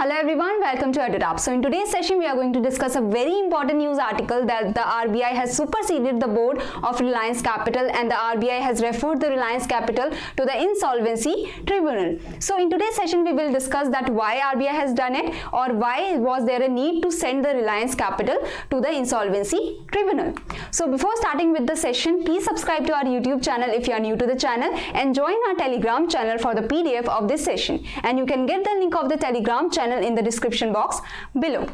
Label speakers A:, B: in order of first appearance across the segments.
A: Hello everyone, welcome to EduTap. So in today's session we are going to discuss a very important news article that the RBI has superseded the board of Reliance Capital and the RBI has referred the Reliance Capital to the insolvency tribunal. So in today's session we will discuss that why RBI has done it, or why was there a need to send the Reliance Capital to the insolvency tribunal. So before starting with the session, please subscribe to our YouTube channel if you are new to the channel and join our Telegram channel for the PDF of this session, and you can get the link of the Telegram channel in the description box below.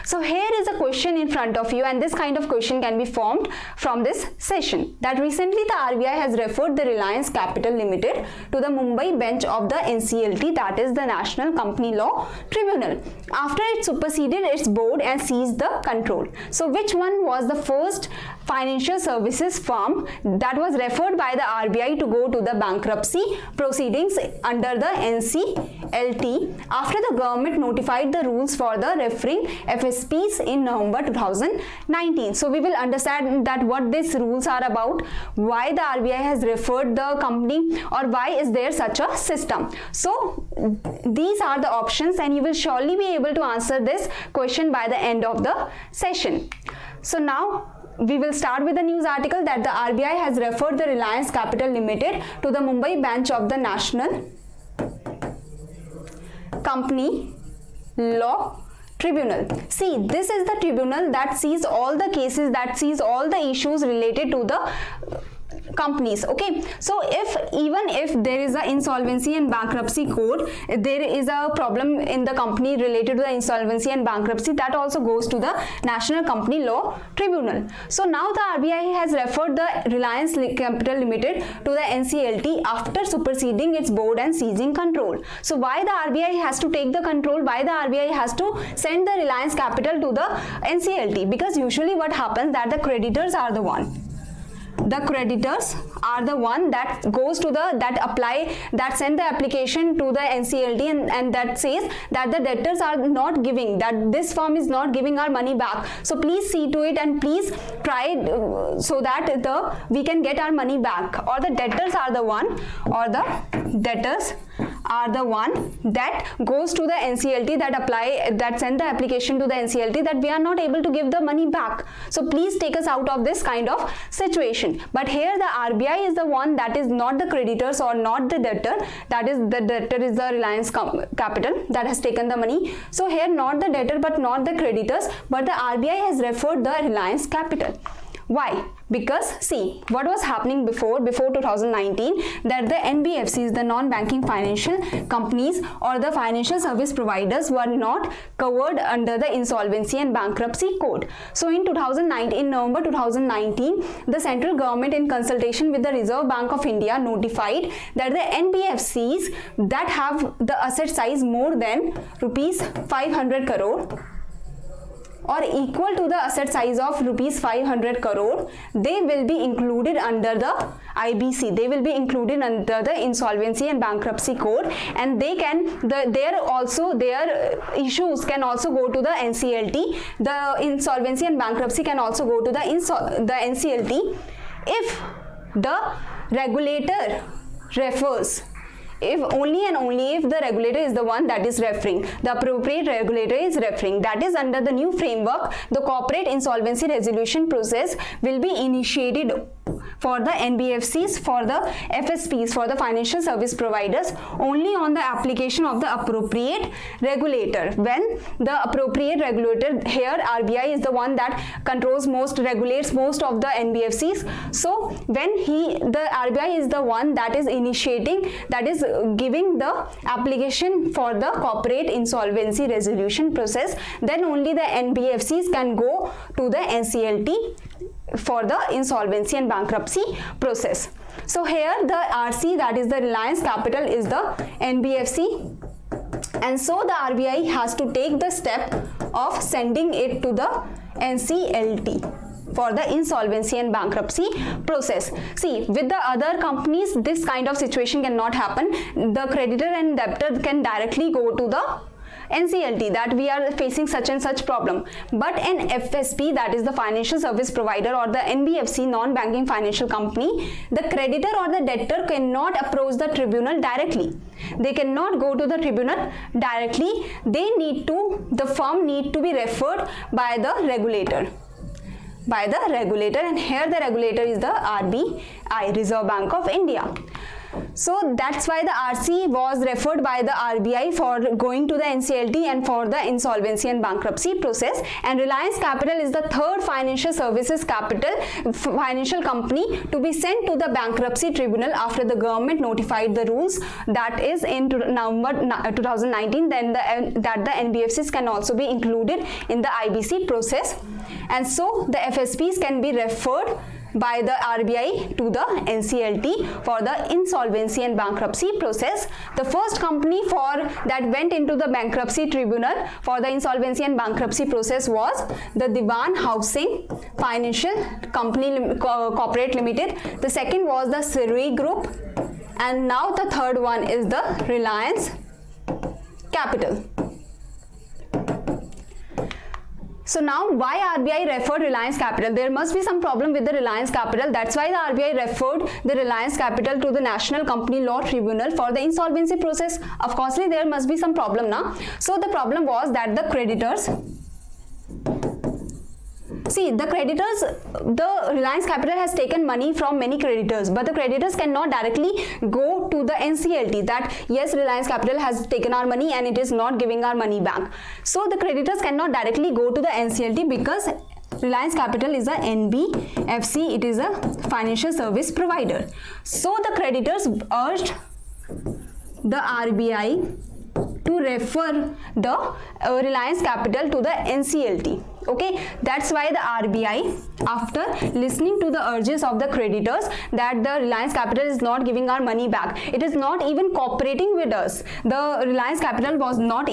A: So here is a question in front of you, and this kind of question can be formed from this session, that recently the RBI has referred the Reliance Capital Limited to the Mumbai bench of the NCLT, that is the National Company Law Tribunal, after it superseded its board and seized the control. So which one was the first financial services firm that was referred by the RBI to go to the bankruptcy proceedings under the NCLT after the government notified the rules for the referring FSPs in November 2019. So we will understand that what these rules are about, why the RBI has referred the company, or why is there such a system. So these are the options, and you will surely be able to answer this question by the end of the session. So now we will start with the news article that the RBI has referred the Reliance Capital Limited to the Mumbai bench of the National Company Law Tribunal. See, this is the tribunal that sees all the cases, that sees all the issues related to the companies. Okay, so even if there is a insolvency and bankruptcy code, there is a problem in the company related to the insolvency and bankruptcy, that also goes to the National Company Law Tribunal. So now the RBI has referred the Reliance Capital Limited to the NCLT after superseding its board and seizing control. So why the RBI has to take the control, why the RBI has to send the Reliance Capital to the NCLT? Because usually what happens that the creditors are the one that goes to the that send the application to the NCLT and that says that the debtors are not giving, that this firm is not giving our money back, so please see to it and please try so that we can get our money back. Or the debtors are the one that goes to the NCLT, that send the application to the NCLT that we are not able to give the money back, so please take us out of this kind of situation. But here the RBI is the one that is not the creditors or not the debtor, that is the debtor is the Reliance Capital that has taken the money. So here not the debtor but not the creditors, but the RBI has referred the Reliance Capital. Why? Because see, what was happening before 2019, that the NBFCs, the non-banking financial companies or the financial service providers were not covered under the insolvency and bankruptcy code. So in November 2019, the central government in consultation with the Reserve Bank of India notified that the NBFCs that have the asset size more than rupees 500 crore or equal to the asset size of rupees 500 crore, they will be included under the IBC. They will be included under the insolvency and bankruptcy code, and they can their issues can also go to the NCLT. The insolvency and bankruptcy can also go to the NCLT if the regulator refers. If only and only if the regulator is the one that is referring, the appropriate regulator is referring, that is under the new framework, the corporate insolvency resolution process will be initiated for the NBFCs, for the FSPs, for the financial service providers, only on the application of the appropriate regulator. When the appropriate regulator, here RBI is the one that regulates most of the NBFCs. So when the RBI is the one that is initiating, that is giving the application for the corporate insolvency resolution process, then only the NBFCs can go to the NCLT for the insolvency and bankruptcy process. So here the RC, that is the Reliance Capital, is the NBFC, and so the RBI has to take the step of sending it to the NCLT for the insolvency and bankruptcy process. See, with the other companies this kind of situation cannot happen. The creditor and debtor can directly go to the NCLT that we are facing such and such problem. But an FSP, that is the financial service provider, or the NBFC, non-banking financial company, the creditor or the debtor cannot approach the tribunal directly. They cannot go to the tribunal directly. The firm need to be referred by the regulator. And here the regulator is the RBI, Reserve Bank of India. So that's why the RC was referred by the RBI for going to the NCLT and for the insolvency and bankruptcy process. And Reliance Capital is the third financial services financial company to be sent to the bankruptcy tribunal after the government notified the rules, that is in November 2019, then that the NBFCs can also be included in the IBC process. And so the FSPs can be referred by the RBI to the NCLT for the insolvency and bankruptcy process. The first company that went into the bankruptcy tribunal for the insolvency and bankruptcy process was the Dewan Housing Financial Company Corporate Limited. The second was the Siri Group, and now the third one is the Reliance Capital. So now why RBI referred Reliance Capital? There must be some problem with the Reliance Capital. That's why the RBI referred the Reliance Capital to the National Company Law Tribunal for the insolvency process. Of course, there must be some problem now. So the problem was that the creditors, the Reliance Capital has taken money from many creditors, but the creditors cannot directly go to the NCLT that yes, Reliance Capital has taken our money and it is not giving our money back. So the creditors cannot directly go to the NCLT because Reliance Capital is a NBFC, it is a financial service provider. So the creditors urged the RBI to refer the Reliance Capital to the NCLT. Okay, that's why the RBI, after listening to the urges of the creditors that the Reliance Capital is not giving our money back, it is not even cooperating with us. The Reliance Capital was not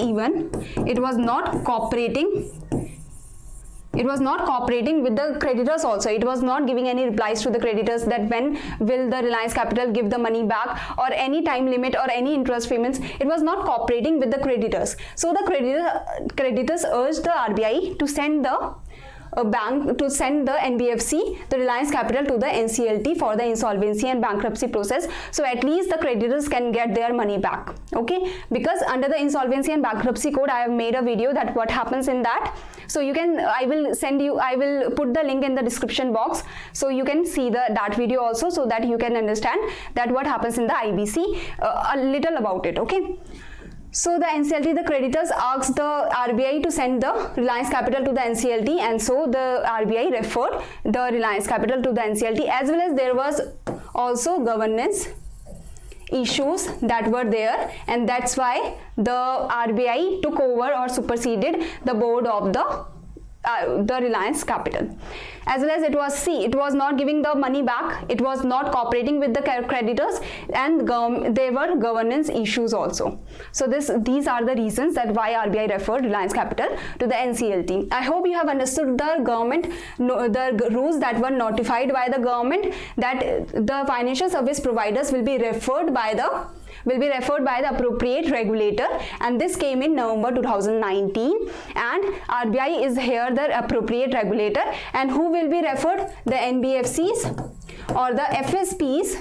A: cooperating with the creditors also. It was not giving any replies to the creditors that when will the Reliance Capital give the money back, or any time limit or any interest payments. It was not cooperating with the creditors. So the creditors urged the RBI to send the NBFC, the Reliance Capital, to the NCLT for the insolvency and bankruptcy process, so at least the creditors can get their money back. Okay, because under the insolvency and bankruptcy code, I have made a video that what happens in that. So you can, I will put the link in the description box, so you can see that video also, so that you can understand that what happens in the IBC a little about it. Okay. So the NCLT, the creditors asked the RBI to send the Reliance Capital to the NCLT, and so the RBI referred the Reliance Capital to the NCLT, as well as there was also governance issues that were there, and that's why the RBI took over or superseded the board of the Reliance Capital. As well as it was not giving the money back, it was not cooperating with the creditors, and there were governance issues also. So these are the reasons that why RBI referred Reliance Capital to the NCLT. I hope you have understood the rules that were notified by the government, that the financial service providers will be referred by the appropriate regulator, and this came in November 2019, and RBI is here the appropriate regulator. And who will be referred? The NBFCs or the FSPs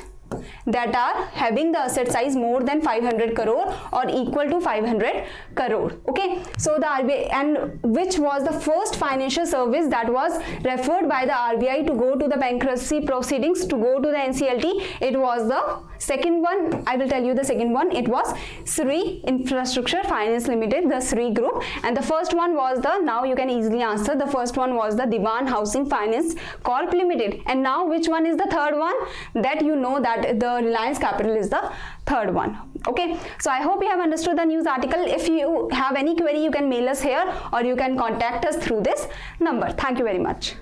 A: that are having the asset size more than 500 crore or equal to 500 crore. Okay, so the RBI, and which was the first financial service that was referred by the RBI to go to the bankruptcy proceedings, to go to the NCLT? It was the second one. I will tell you the second one. It was Sri Infrastructure Finance Limited, the Sri Group, and the first one was now you can easily answer. The first one was the Dewan Housing Finance Corp Limited, and now which one is the third one? That you know that the Reliance Capital is the third one. Okay, so I hope you have understood the news article. If you have any query, you can mail us here or you can contact us through this number. Thank you very much.